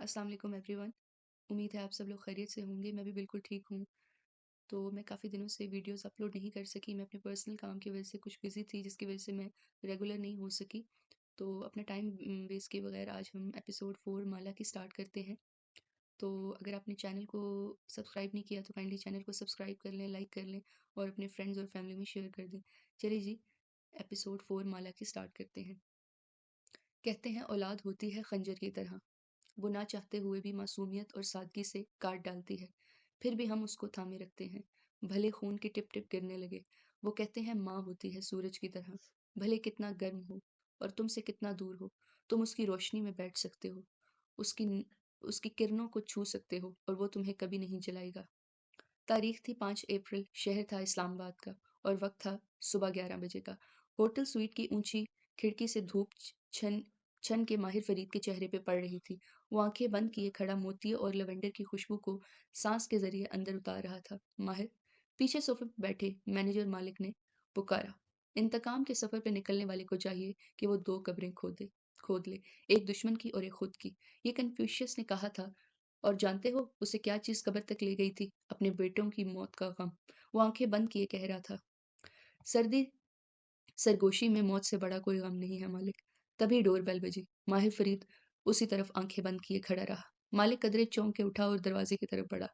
अस्सलाम वालेकुम एवरीवन। उम्मीद है आप सब लोग खैरियत से होंगे। मैं भी बिल्कुल ठीक हूँ। तो मैं काफ़ी दिनों से वीडियोस अपलोड नहीं कर सकी। मैं अपने पर्सनल काम की वजह से कुछ बिज़ी थी, जिसकी वजह से मैं रेगुलर नहीं हो सकी। तो अपना टाइम वेस्ट किए बगैर आज हम एपिसोड 4 माला की स्टार्ट करते हैं। तो अगर आपने चैनल को सब्सक्राइब नहीं किया तो काइंडली चैनल को सब्सक्राइब कर लें, लाइक कर लें और अपने फ्रेंड्स और फैमिली में शेयर कर दें। चलिए जी, एपिसोड 4 माला की स्टार्ट करते हैं। कहते हैं औलाद होती है खंजर की तरह, वो ना चाहते हुए भी मासूमियत और सादगी से काट डालती है। फिर भी हम उसको थामे रखते हैं, भले खून के टिप टिप गिरने लगे। वो कहते हैं माँ होती है सूरज की तरह, भले कितना गर्म हो और तुमसे कितना दूर हो, तुम उसकी रोशनी में बैठ सकते हो, उसकी उसकी किरणों को छू सकते हो और वो तुम्हें कभी नहीं जलाएगा। तारीख थी 5 अप्रैल, शहर था इस्लामाबाद का और वक्त था सुबह 11 बजे का। होटल स्वीट की ऊंची खिड़की से धूप छन छन के माहिर फरीद के चेहरे पे पड़ रही थी। वो आंखें बंद किए खड़ा मोतियों और लवेंडर की खुशबू को सांस के जरिए अंदर उतार रहा था। माहिर, पीछे सोफे पर बैठे मैनेजर मालिक ने पुकारा। इंतकाम के सफर पे निकलने वाले को चाहिए कि वो दो कब्रें खोद ले, एक दुश्मन की और एक खुद की। ये कन्फ्यूशियस ने कहा था। और जानते हो उसे क्या चीज कब्र तक ले गई थी? अपने बेटों की मौत का गम। वो आंखें बंद किए कह रहा था, सर्दी सरगोशी में मौत से बड़ा कोई गम नहीं है मालिक। तभी डोरबेल बजी। माहिर फरीद उसी तरफ आंखें बंद किए खड़ा रहा। मालिक कदरे चौंक के उठा और दरवाजे की तरफ बढ़ा।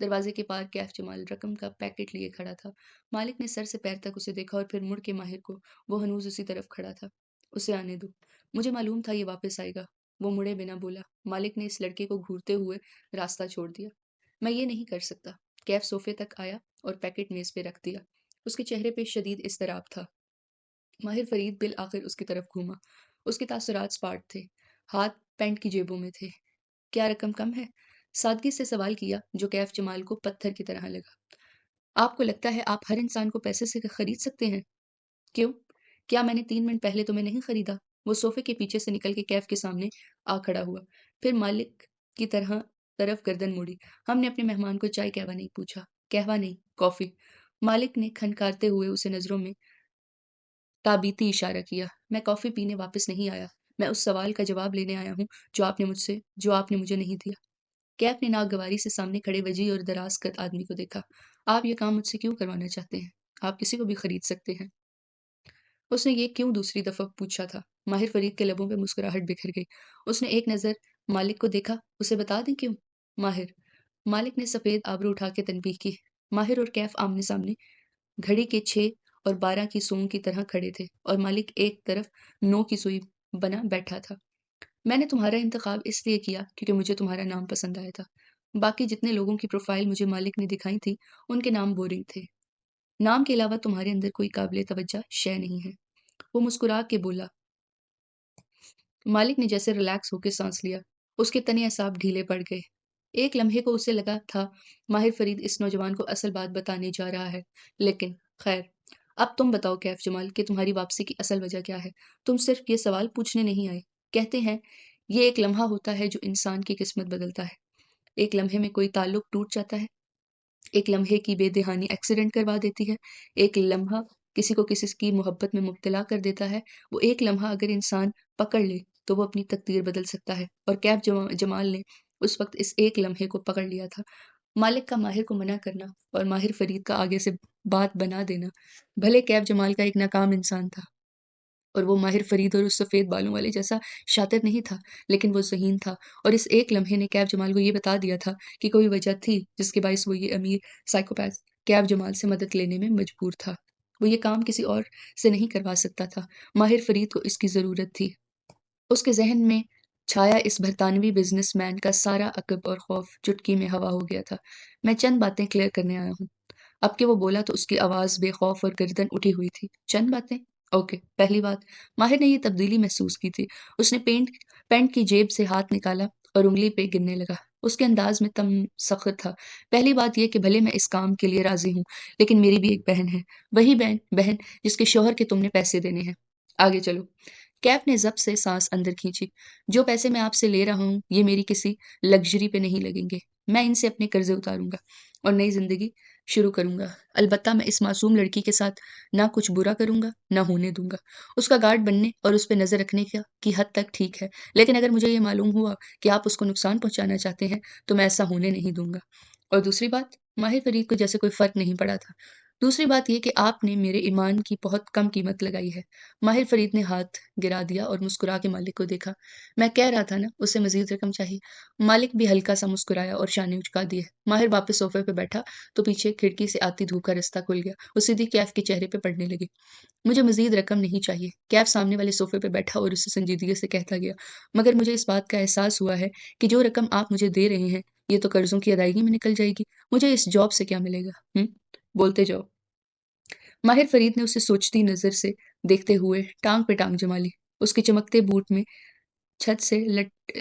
दरवाजे के पार कैफ जमाल रकम का पैकेट लिए खड़ा था। मालिक ने सर से पैर तक उसे देखा और फिर मुड़ के माहिर को। वो हनूज उसी तरफ खड़ा था। उसे आने दो, मुझे मालूम था ये वापस आएगा। वो मुड़े बिना बोला। मालिक ने इस लड़के को घूरते हुए रास्ता छोड़ दिया। मैं ये नहीं कर सकता। कैफ सोफे तक आया और पैकेट मेज पे रख दिया। उसके चेहरे पे शदीद इस्तराब था। माहिर फरीद बिल आखिर उसकी तरफ घूमा। उसके तासुरात स्पाट थे, हाथ पैंट की जेबों में थे। क्या रकम कम है? सादगी से सवाल किया, जो कैफ जमाल को पत्थर की तरह लगा। आपको लगता है आप हर इंसान को पैसे से खरीद सकते हैं? क्यों? क्या मैंने 3 मिनट पहले तुम्हें नहीं खरीदा? वो सोफे के पीछे से निकल के कैफ के सामने आ खड़ा हुआ। फिर मालिक की तरफ गर्दन मोड़ी। हमने अपने मेहमान को चाय कहवा नहीं पूछा। कहवा नहीं, कॉफी। मालिक ने खनकारते हुए उसे नजरों में ताबीती इशारा किया। मैं कॉफ़ी पीने वापस नहीं आया। मैं उस सवाल का जवाब लेने आया हूँ जो आपने मुझे नहीं दिया। कैफ ने नागवारी से सामने खड़े वजीह और दराज कद आदमी को देखा। आप ये काम मुझसे क्यों करवाना चाहते हैं? आप किसी को भी खरीद सकते हैं। उसने ये क्यों दूसरी दफा पूछा था। माहिर फरीद के लबों पे मुस्कुराहट बिखर गई। उसने एक नज़र मालिक को देखा। उसे बता दें क्यों? माहिर। मालिक ने सफ़ेद आबरू उठा के तनबीह की। माहिर और कैफ आमने सामने घड़ी के 6 और 12 की सूंग की तरह खड़े थे और मालिक एक तरफ 9 की सुई बना बैठा था। मैंने तुम्हारा इंतखाब इसलिए किया क्योंकि मुझे तुम्हारा नाम पसंद आया था। बाकी जितने लोगों की प्रोफाइल मुझे मालिक ने दिखाई थी, उनके नाम बोरिंग थे। नाम के अलावा तुम्हारे अंदर कोई काबिल तवज्जो शय नहीं है। वो मुस्कुरा के बोला। मालिक ने जैसे रिलैक्स होकर सांस लिया। उसके तने असाब ढीले पड़ गए। एक लम्हे को उसे लगा था माहिर फरीद इस नौजवान को असल बात बताने जा रहा है। लेकिन खैर, अब तुम बताओ कैफ जमाल कि तुम्हारी वापसी की असल वजह क्या है? तुम सिर्फ ये सवाल पूछने नहीं आए। कहते हैं ये एक लम्हा होता है जो इंसान की किस्मत बदलता है। एक लम्हे में कोई ताल्लुक टूट जाता है। एक लम्हे की बेदहानी एक्सीडेंट करवा देती है। एक लम्हा किसी को किसी की मोहब्बत में मुब्तला कर देता है। वो एक लम्हा अगर इंसान पकड़ ले तो वो अपनी तकदीर बदल सकता है। और कैफ जमाल ने उस वक्त इस एक लम्हे को पकड़ लिया था। मालिक का माहिर को मना करना और माहिर फरीद का आगे से बात बना देना। भले कैफ जमाल का एक नाकाम इंसान था और वो माहिर फरीद और उस सफ़ेद बालों वाले जैसा शातिर नहीं था, लेकिन वो ज़हीन था। और इस एक लम्हे ने कैफ जमाल को ये बता दिया था कि कोई वजह थी जिसके बायस वो ये अमीर साइकोपैथ कैफ जमाल से मदद लेने में मजबूर था। वो ये काम किसी और से नहीं करवा सकता था। माहिर फरीद को इसकी ज़रूरत थी। उसके ज़हन में छाया इस बरतानवी बिजनेसमैन का सारा अकब और खौफ चुटकी में हवा हो गया था। मैं चंद बातें क्लियर करने आया हूँ। अब कि वो बोला तो उसकी आवाज़ बेखौफ और गर्दन उठी हुई थी। चंद बातें? ओके। पहली बात, माहिर ने ये तब्दीली महसूस की थी। उसने पैंट की जेब से हाथ निकाला और उंगली पे गिनने लगा। उसके अंदाज में तम सख्त था। पहली बात यह कि भले मैं इस काम के लिए राजी हूँ, लेकिन मेरी भी एक बहन है। वही बहन बहन जिसके शौहर के तुमने पैसे देने हैं। आगे चलो। कैफ ने जब्त से सांस अंदर खींची। जो पैसे मैं आपसे ले रहा हूँ ये मेरी किसी लग्जरी पे नहीं लगेंगे। मैं इनसे अपने कर्जे उतारूंगा और नई जिंदगी शुरू करूंगा। अलबत्ता मैं इस मासूम लड़की के साथ ना कुछ बुरा करूंगा, ना होने दूंगा। उसका गार्ड बनने और उस पे नज़र रखने का की हद तक ठीक है, लेकिन अगर मुझे ये मालूम हुआ कि आप उसको नुकसान पहुंचाना चाहते हैं, तो मैं ऐसा होने नहीं दूंगा। और दूसरी बात, माहिर फरीद को जैसे कोई फ़र्क नहीं पड़ा था। दूसरी बात ये कि आपने मेरे ईमान की बहुत कम कीमत लगाई है। माहिर फरीद ने हाथ गिरा दिया और मुस्कुरा के मालिक को देखा। मैं कह रहा था ना, उसे मज़ीद रकम चाहिए। मालिक भी हल्का-सा मुस्कुराया और शाने उचका दिए। माहिर वापस सोफ़े पे बैठा तो पीछे खिड़की से आती धूप का रास्ता खुल गया। वो सीधी कैफ के चेहरे पे पड़ने लगी। मुझे मज़ीद रकम नहीं चाहिए। कैफ सामने वाले सोफ़े पे बैठा और उससे संजीदगी से कहता गया, मगर मुझे इस बात का एहसास हुआ है कि जो रकम आप मुझे दे रहे हैं, ये तो कर्ज़ों की अदायगी में निकल जाएगी। मुझे इस जॉब से क्या मिलेगा? बोलते जाओ। माहिर फरीद ने उसे सोचती नज़र से देखते हुए टाँग पे टाँग जमा ली। उसके चमकते बूट में छत से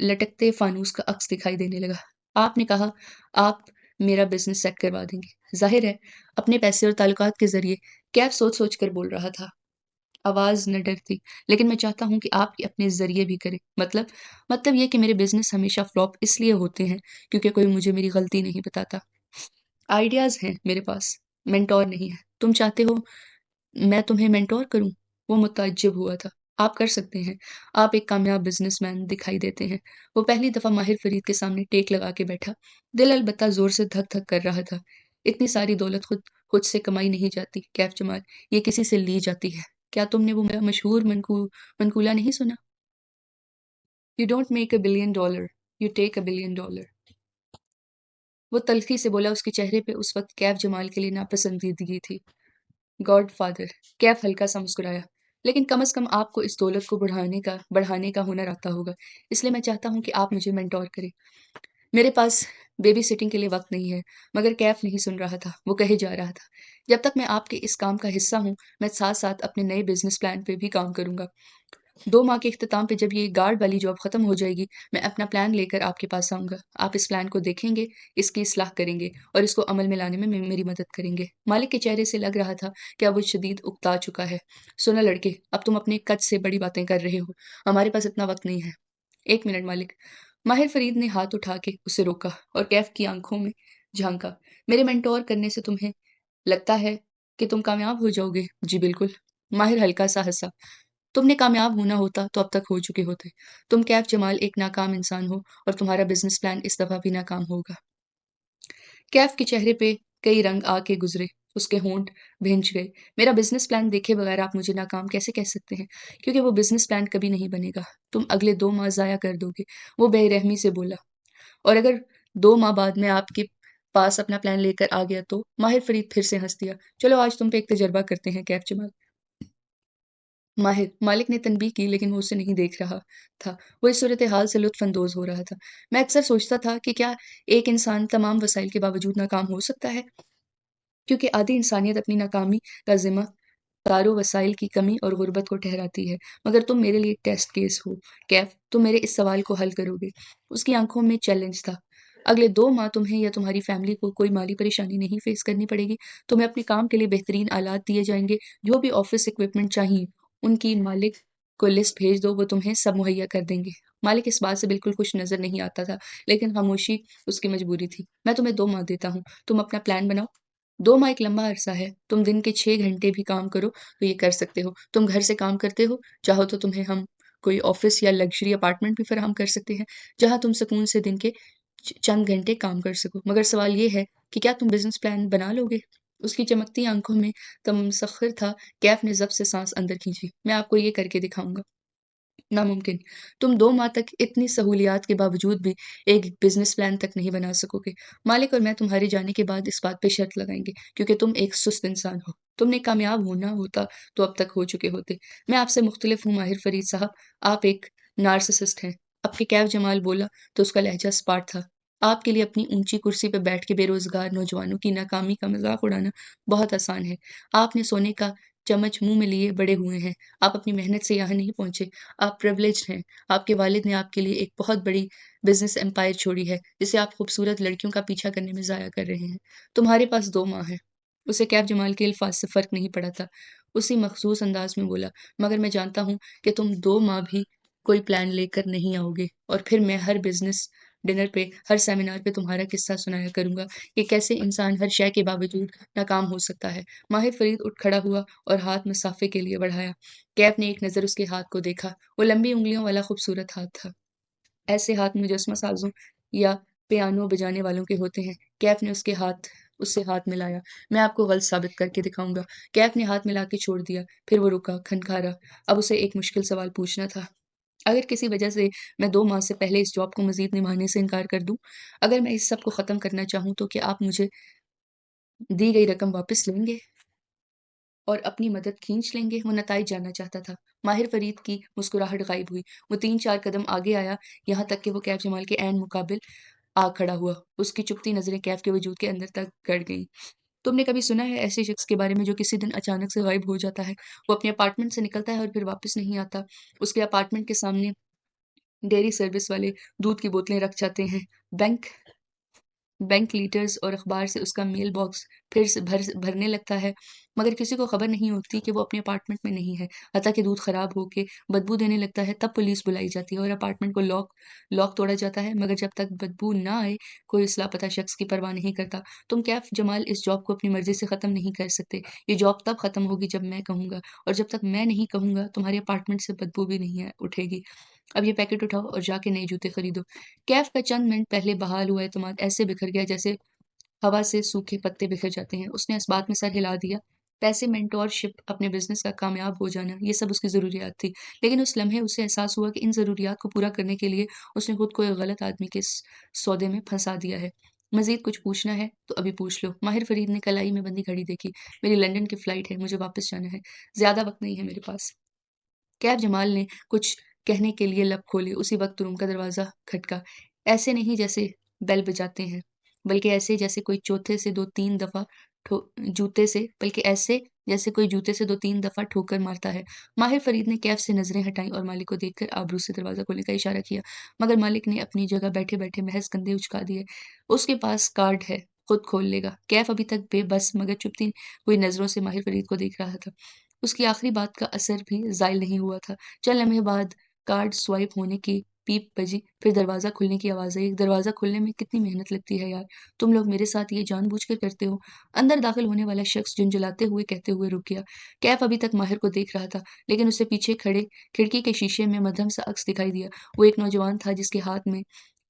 लटकते फ़ानूस का अक्स दिखाई देने लगा। आपने कहा, आप मेरा बिज़नेस सेट करवा देंगे। ज़ाहिर है, अपने पैसे और ताल्लुकात के ज़रिए। कैफ सोच-सोच कर बोल रहा था। आवाज़ न डरती, लेकिन मैं चाहता हूँ कि आप ये अपने ज़रिए भी करें। मतलब ये कि मेरे बिज़नेस हमेशा फ्लॉप इसलिए होते हैं क्योंकि कोई मुझे मेरी गलती नहीं बताता। आइडियाज़ हैं मेरे पास, मेंटोर नहीं है। तुम चाहते हो मैं तुम्हें मेंटोर करूँ? वो मुतअज्जिब हुआ था। आप कर सकते हैं। आप एक कामयाब बिज़नेसमैन दिखाई देते हैं। वो पहली दफ़ा माहिर फरीद के सामने टेक लगा के बैठा। दिल अलबत्ता ज़ोर से धक-धक कर रहा था। इतनी सारी दौलत खुद खुद से कमाई नहीं जाती, कैफ जमाल। ये किसी से ली जाती है। क्या तुमने वो मेरा मशहूर मनकूला नहीं सुना? You don't make a billion dollar, you take a billion dollar. वो तल्खी से बोला। उसके चेहरे पे उस वक़्त कैफ जमाल के लिए नापसंदीदगी थी। गॉडफ़ादर, कैफ हल्का-सा मुस्कुराया। लेकिन कम से कम आपको इस दौलत को बढ़ाने का हुनर आता होगा। इसलिए मैं चाहता हूँ कि आप मुझे मेंटोर करें। मेरे पास बेबी सिटिंग के लिए वक़्त नहीं है। मगर कैफ नहीं सुन रहा था। वो कहे जा रहा था, जब तक मैं आपके इस काम का हिस्सा हूँ, मैं साथ-साथ अपने नए बिज़नेस प्लान पे भी काम करूँगा। 2 माह के इख्तिताम पे जब ये गार्ड वाली जॉब ख़त्म हो जाएगी, मैं अपना प्लान लेकर आपके पास आऊँगा। आप इस प्लान को देखेंगे, इसकी इस्लाह करेंगे और इसको अमल में लाने में मेरी मदद करेंगे। मालिक के चेहरे से लग रहा था कि अब वो शदीद उकता चुका है। सुनो लड़के, अब तुम अपने कद से बड़ी बातें कर रहे हो। हमारे पास इतना वक़्त नहीं है। 1 मिनट मालिक। माहिर फरीद ने हाथ उठा के उसे रोका और कैफ की आँखों में झाँका। मेरे मेंटोर करने से तुम्हें लगता है कि तुम कामयाब हो जाओगे? जी बिल्कुल। माहिर हल्का-सा हँसा। तुमने कामयाब होना होता तो अब तक हो चुके होते। तुम कैफ जमाल एक नाकाम इंसान हो और तुम्हारा बिज़नेस प्लान इस दफ़ा भी नाकाम होगा। कैफ के चेहरे पे कई रंग आके गुज़रे। उसके होंठ भींच गए। मेरा बिज़नेस प्लान देखे बगैर आप मुझे नाकाम कैसे कह सकते हैं? क्योंकि वो बिज़नेस प्लान कभी नहीं बनेगा। तुम अगले 2 माह ज़ाया कर दोगे। वो बेरहमी से बोला। और अगर 2 माह बाद मैं आपके पास अपना प्लान लेकर आ गया तो? माहिर फरीद फिर से हँस दिया। चलो आज तुम पे एक तजर्बा करते हैं कैफ जमाल। माहिर, मालिक ने तनबीह की लेकिन वो उसे नहीं देख रहा था। वो इस सूरत-ए-हाल से लुत्फ़-अंदोज़ हो रहा था। मैं अक्सर सोचता था कि क्या एक इंसान तमाम वसाइल के बावजूद नाकाम हो सकता है? क्योंकि आधी इंसानियत अपनी नाकामी का ज़िम्मा तारों वसाइल की कमी और गुर्बत को ठहराती है। मगर तुम मेरे लिए एक टेस्ट केस हो। कैफ, तुम मेरे इस सवाल को हल करोगे। उसकी आंखों में चैलेंज था। अगले 2 माह तुम्हें या तुम्हारी फैमिली को कोई माली परेशानी नहीं फेस करनी पड़ेगी। तुम्हें अपने काम के लिए बेहतरीन आलात दिए जाएंगे। जो भी ऑफिस इक्विपमेंट चाहिए, उनकी मालिक को लिस्ट भेज दो, वो तुम्हें सब मुहैया कर देंगे। मालिक इस बात से बिल्कुल खुश नजर नहीं आता था, लेकिन खामोशी उसकी मजबूरी थी। मैं तुम्हें 2 माह देता हूँ। तुम अपना प्लान बनाओ। 2 माह एक लंबा अरसा है। तुम दिन के 6 घंटे भी काम करो तो ये कर सकते हो। तुम घर से काम करते हो, चाहो तो तुम्हें हम कोई ऑफिस या लग्जरी अपार्टमेंट भी फराहम कर सकते हैं, जहाँ तुम सुकून से दिन के चंद घंटे काम कर सको। मगर सवाल ये है कि क्या तुम बिजनेस प्लान बना लोगे? उसकी चमकती आंखों में तमसख्र था। कैफ ने जब्त से सांस अंदर खींची। मैं आपको ये करके दिखाऊंगा। नामुमकिन। तुम 2 माह तक इतनी सहूलियात के बावजूद भी एक बिज़नेस प्लान तक नहीं बना सकोगे। मालिक और मैं तुम्हारे जाने के बाद इस बात पे शर्त लगाएँगे, क्योंकि तुम एक सुस्त इंसान हो। तुमने कामयाब होना होता तो अब तक हो चुके होते। मैं आपसे मुख्तलिफ हूँ माहिर फरीद साहब, आप एक नार्सिसिस्ट हैं। अब कैफ जमाल बोला तो उसका लहज़ा सपाट था। आपके लिए अपनी ऊँची कुर्सी पे बैठ के बेरोज़गार नौजवानों की नाकामी का मज़ाक उड़ाना बहुत आसान है। आपने सोने का चम्मच मुँह में लिए बड़े हुए हैं। आप अपनी मेहनत से यहाँ नहीं पहुँचे। आप प्रिविलेज्ड हैं। आपके वालिद ने आपके लिए एक बहुत बड़ी बिज़नेस एम्पायर छोड़ी है, जिसे आप खूबसूरत लड़कियों का पीछा करने में ज़ाया कर रहे हैं। तुम्हारे पास 2 माह हैं। उसे कैफ जमाल के अल्फ़ाज़ से फ़र्क नहीं पड़ा था। उसी मख़सूस अंदाज़ में बोला, मगर मैं जानता हूँ कि तुम 2 माह भी कोई प्लान लेकर नहीं आओगे और फिर मैं हर बिजनेस डिनर पे, हर सेमिनार पे तुम्हारा किस्सा सुनाया करूंगा कि कैसे इंसान हर शय के बावजूद नाकाम हो सकता है। माहिर फरीद उठ खड़ा हुआ और हाथ मुसाफे के लिए बढ़ाया। कैफ ने एक नज़र उसके हाथ को देखा। वो लंबी उंगलियों वाला खूबसूरत हाथ था। ऐसे हाथ मुजस्समा साज़ों या पियानो बजाने वालों के होते हैं। कैफ ने उससे हाथ मिलाया। मैं आपको गलत साबित करके दिखाऊंगा। कैफ ने हाथ मिला के छोड़ दिया। फिर वो रुका, खनखारा। अब उसे एक मुश्किल सवाल पूछना था। अगर किसी वजह से मैं 2 माह से पहले इस जॉब को मज़ीद निभाने से इनकार कर दूँ, अगर मैं इस सब को ख़त्म करना चाहूँ, तो क्या आप मुझे दी गई रकम वापस लेंगे और अपनी मदद खींच लेंगे? वो नताइज जानना चाहता था। माहिर फरीद की मुस्कुराहट गायब हुई। वो 3-4 कदम आगे आया, यहाँ तक कि वो कैफ जमाल के ऐन मुकाबिल आ खड़ा हुआ। उसकी चुभती नज़रें कैफ के वजूद के अंदर तक गड़ गईं। तुमने कभी सुना है ऐसे शख्स के बारे में जो किसी दिन अचानक से गायब हो जाता है? वो अपने अपार्टमेंट से निकलता है और फिर वापस नहीं आता। उसके अपार्टमेंट के सामने डेयरी सर्विस वाले दूध की बोतलें रख जाते हैं। बैंक बैंक लीटर्स और अखबार से उसका मेल बॉक्स फिर से भरने लगता है, मगर किसी को खबर नहीं होती कि वो अपने अपार्टमेंट में नहीं है। हत्ता कि दूध खराब होके बदबू देने लगता है, तब पुलिस बुलाई जाती है और अपार्टमेंट को लॉक तोड़ा जाता है, मगर जब तक बदबू ना आए, कोई इस लापता शख्स की परवाह नहीं करता। तुम कैफ जमाल इस जॉब को अपनी मर्जी से ख़त्म नहीं कर सकते। ये जॉब तब ख़त्म होगी जब मैं कहूँगा, और जब तक मैं नहीं कहूँगा, तुम्हारे अपार्टमेंट से बदबू भी नहीं उठेगी। अब ये पैकेट उठाओ और जाके नए जूते खरीदो। कैफ का चंद मिनट पहले बहाल हुआ एतमाद ऐसे बिखर गया जैसे हवा से सूखे पत्ते बिखर जाते हैं। उसने इस बात में सर हिला दिया। पैसे, मेंटोरशिप, अपने बिजनेस का कामयाब हो जाना, ये सब उसकी ज़रूरियात थी। लेकिन उस लम्हे उसे एहसास हुआ कि इन ज़रूरियात को पूरा करने के लिए उसने खुद को एक गलत आदमी के सौदे में फंसा दिया है। मजीद कुछ पूछना है तो अभी पूछ लो। माहिर फरीद ने कलाई में बंदी घड़ी देखी। मेरी लंदन की फ्लाइट है, मुझे वापस जाना है। ज्यादा वक्त नहीं है मेरे पास। कैब जमाल ने कुछ कहने के लिए लब खोले, उसी वक्त रूम का दरवाज़ा खटका। ऐसे नहीं जैसे बेल बजाते हैं, बल्कि ऐसे जैसे कोई चौथे से 2-3 दफ़ा ठो जूते से बल्कि ऐसे जैसे कोई जूते से 2-3 दफ़ा ठोकर मारता है। माहिर फ़रीद ने कैफ से नज़रें हटाईं और मालिक को देखकर आबरू से दरवाज़ा खोलने का इशारा किया, मगर मालिक ने अपनी जगह बैठे-बैठे महज़ कंधे उचका दिए। उसके पास कार्ड है, खुद खोल लेगा। कैफ अभी तक बेबस मगर चुभती हुई नज़रों से माहिर फ़रीद को देख रहा था। उसकी आखिरी बात का असर भी ज़ायल नहीं हुआ था। चंद लम्हे बाद कार्ड स्वाइप होने की पीप बजी, फिर दरवाज़ा खुलने की आवाज़ आई। दरवाज़ा खुलने में कितनी मेहनत लगती है यार, तुम लोग मेरे साथ ये जानबूझकर करते हो। अंदर दाखिल होने वाला शख्स झुंझलाते हुए कहते हुए रुक गया। कैफ अभी तक माहिर को देख रहा था, लेकिन उसे पीछे खड़े खिड़की के शीशे में मध्यम सा अक्स दिखाई दिया। वो एक नौजवान था जिसके हाथ में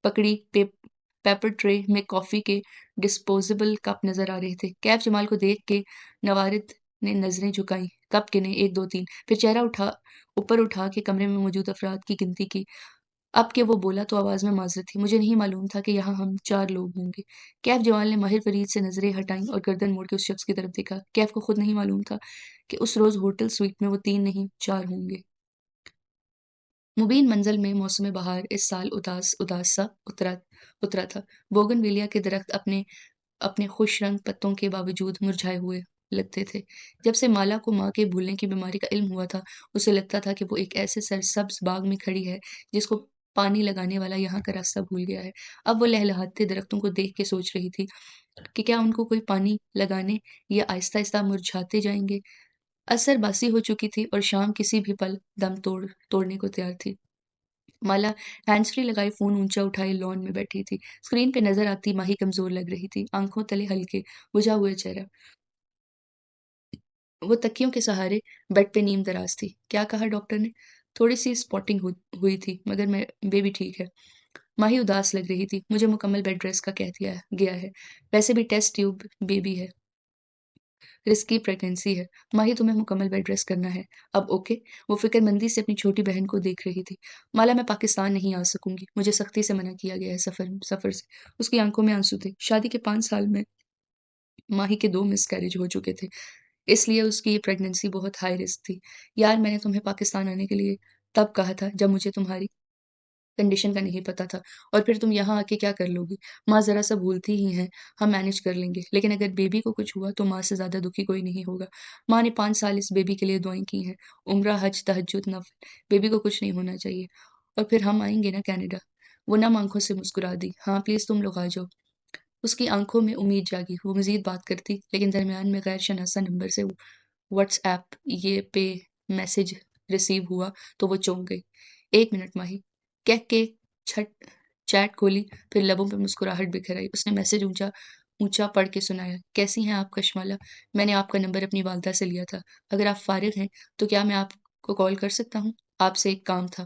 पकड़ी पेपर ट्रे में कॉफ़ी के डिस्पोजेबल कप नज़र आ रहे थे। कैफ जमाल को देख के नवारिद ने नज़रें झुकाईं, कप गिने 1, 2, 3, फिर चेहरा ऊपर उठा के कमरे में मौजूद अफराद की गिनती की। अब के वो बोला तो आवाज़ में माज़रत थी, मुझे नहीं मालूम था कि यहाँ हम 4 लोग होंगे। कैफ जमाल ने माहिर फरीद से नज़रें हटाईं और गर्दन मोड़ के उस शख्स की तरफ देखा। कैफ को खुद नहीं मालूम था कि उस रोज़ होटल स्वीट में वो 3 नहीं 4 होंगे। मुबीन मंज़िल में मौसम बहार इस साल उदास उदास सा उतरा था। बोगनविलिया के दरख्त अपने अपने खुश रंग पत्तों के बावजूद मुरझाए हुए लगते थे। जब से माला को माँ के भूलने की बीमारी का इल्म हुआ था, उसे लगता था कि वो एक ऐसे सरसब्ज़ बाग में खड़ी है, जिसको पानी लगाने वाला यहाँ का रास्ता भूल गया है। अब वो लहलहाते दरख्तों को देख के सोच रही थी कि क्या उनको कोई पानी लगाने या आहिस्ता-आहिस्ता मुरझाते जाएँगे। असर बासी हो चुकी थी और शाम किसी भी पल तोड़ने को तैयार थी। माला हैंड्स फ्री लगाए फ़ोन ऊँचा उठाए लॉन में बैठी थी। स्क्रीन पे नज़र आती माही कमज़ोर लग रही थी, आँखों तले हल्के, बुझा हुआ चेहरा। वो तकियों के सहारे बेड पे नीम दराज़ थी। क्या कहा डॉक्टर ने? थोड़ी-सी स्पॉटिंग हुई थी, मगर मैं बेबी ठीक है। माही उदास लग रही थी। मुझे मुकम्मल बेड रेस्ट का कह दिया गया है। वैसे भी टेस्ट ट्यूब बेबी है। रिस्की प्रेगनेंसी है। माही तुम्हें मुकम्मल बेड रेस्ट करना है। अब ओके? वो फ़िक्रमंदी से अपनी छोटी बहन को देख रही थी। माला मैं पाकिस्तान नहीं आ सकूँगी। मुझे सख्ती से मना किया गया है सफ़र से। उसकी आँखों में आँसू थे। शादी के 5 साल में माही के 2 मिसकैरेज हो चुके थे। इसलिए उसकी ये प्रेगनेंसी बहुत हाई रिस्क थी। यार मैंने तुम्हें पाकिस्तान आने के लिए तब कहा था जब मुझे तुम्हारी कंडीशन का नहीं पता था, और फिर तुम यहाँ आके क्या कर लोगी? माँ ज़रा-सा भूलती ही हैं, हम मैनेज कर लेंगे। लेकिन अगर बेबी को कुछ हुआ तो माँ से ज़्यादा दुखी कोई नहीं होगा। माँ ने 5 साल इस बेबी के लिए दुआएँ की हैं, उम्रा, हज, तहज्जुद, नफ़ल। बेबी को कुछ नहीं होना चाहिए। और फिर हम आएँगे ना कनाडा। वो नम आँखों से मुस्कुरा दी। हाँ, प्लीज़ तुम लोग आ जाओ। उसकी आँखों में उम्मीद जागी। वो मज़ीद बात करती, लेकिन दरमियान में गैर शनासा नंबर से व्हाट्सएप ये पे मैसेज रिसीव हुआ तो वो चौंक गई। 1 मिनट माही, कह के छट चैट खोली, फिर लबों पे मुस्कुराहट बिखर आई। उसने मैसेज ऊँचा ऊँचा पढ़ के सुनाया, कैसी हैं आप कशमाला? मैंने आपका नंबर अपनी वालदा से लिया था। अगर आप फ़ारिग हैं, तो क्या मैं आपको कॉल कर सकता हूँ? आपसे एक काम था।